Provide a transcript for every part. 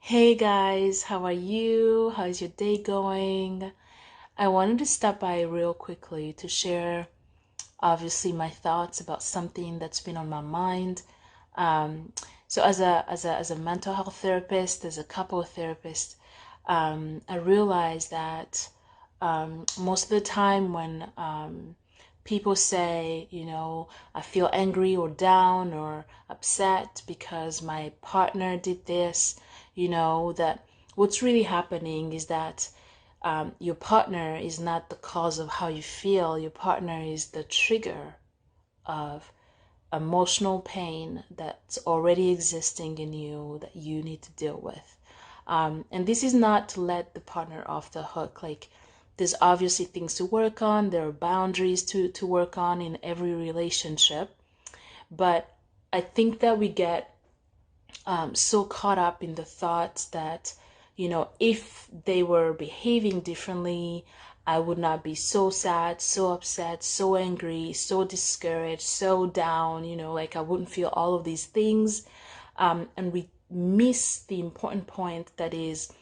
Hey guys, how are you? How's your day going? I wanted to stop by real quickly to share, obviously, my thoughts about something that's been on my mind. Um, so as a mental health therapist, as a couple therapist, I realized that most of the time when people say, I feel angry or down or upset because my partner did this, that what's really happening is that your partner is not the cause of how you feel. Your partner is the trigger of emotional pain that's already existing in you that you need to deal with. And this is not to let the partner off the hook. Like, there's obviously things to work on, there are boundaries to work on in every relationship. But I think that we get so caught up in the thoughts that, if they were behaving differently, I would not be so sad, so upset, so angry, so discouraged, so down, like I wouldn't feel all of these things. And we miss the important point that is,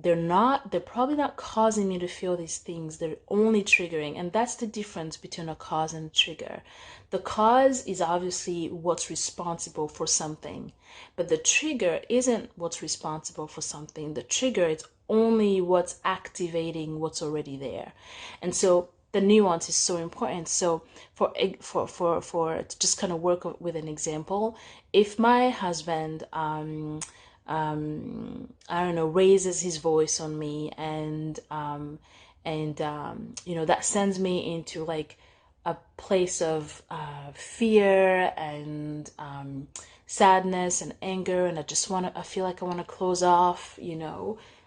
they're probably not causing me to feel these things. They're only triggering. And that's the difference between a cause and a trigger. The cause is obviously what's responsible for something, but the trigger isn't what's responsible for something. The trigger is only what's activating what's already there. And so the nuance is so important. So for to just kind of work with an example, if my husband I don't know, raises his voice on me, and that sends me into like a place of fear and sadness and anger, and I feel like I want to close off,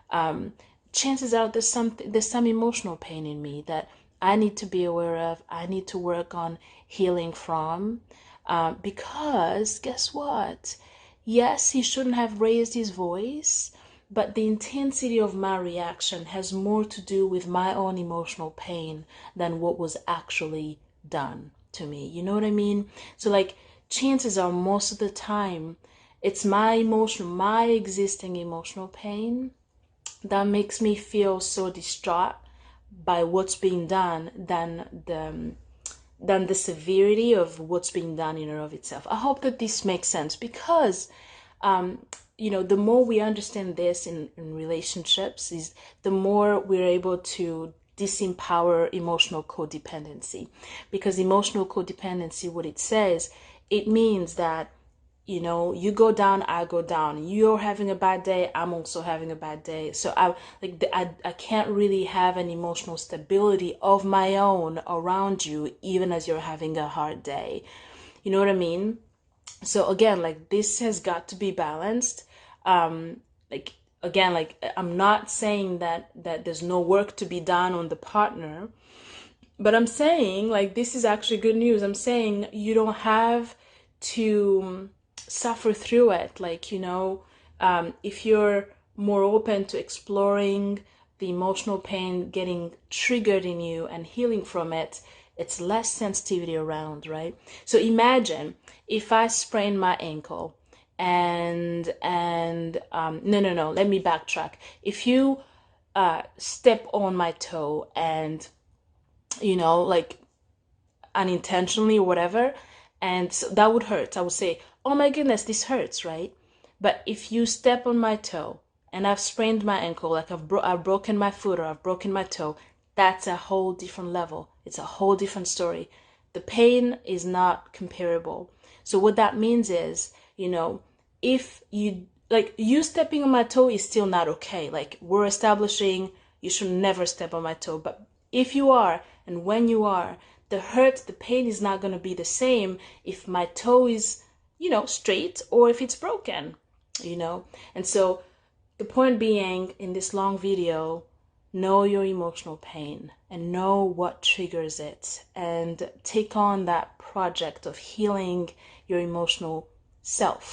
um, chances are there's some emotional pain in me that I need to be aware of. I need to work on healing from, because guess what? Yes, he shouldn't have raised his voice, but the intensity of my reaction has more to do with my own emotional pain than what was actually done to me. You know what I mean? So, like, chances are most of the time, it's my existing emotional pain that makes me feel so distraught by what's being done than the severity of what's being done in and of itself. I hope that this makes sense because the more we understand this in relationships, is the more we're able to disempower emotional codependency. Because emotional codependency, what it says, it means that you go down, I go down. You're having a bad day, I'm also having a bad day. So I can't really have an emotional stability of my own around you, even as you're having a hard day. You know what I mean? So again, like, this has got to be balanced. Like, again, like, I'm not saying that there's no work to be done on the partner, but I'm saying, like, this is actually good news. I'm saying you don't have to suffer through it. Like, if you're more open to exploring the emotional pain getting triggered in you and healing from it, it's less sensitivity around, right? So imagine if I sprain my ankle and no, let me backtrack. If you step on my toe and like, unintentionally or whatever, and so that would hurt. I would say, oh my goodness, this hurts, right? But if you step on my toe and I've sprained my ankle, like I've broken my foot or I've broken my toe, that's a whole different level. It's a whole different story. The pain is not comparable. So what that means is, if you stepping on my toe is still not okay. Like, we're establishing you should never step on my toe. But if you are, and when you are, the pain is not going to be the same if my toe is, straight, or if it's broken, you know? And so the point being, in this long video, know your emotional pain and know what triggers it, and take on that project of healing your emotional self.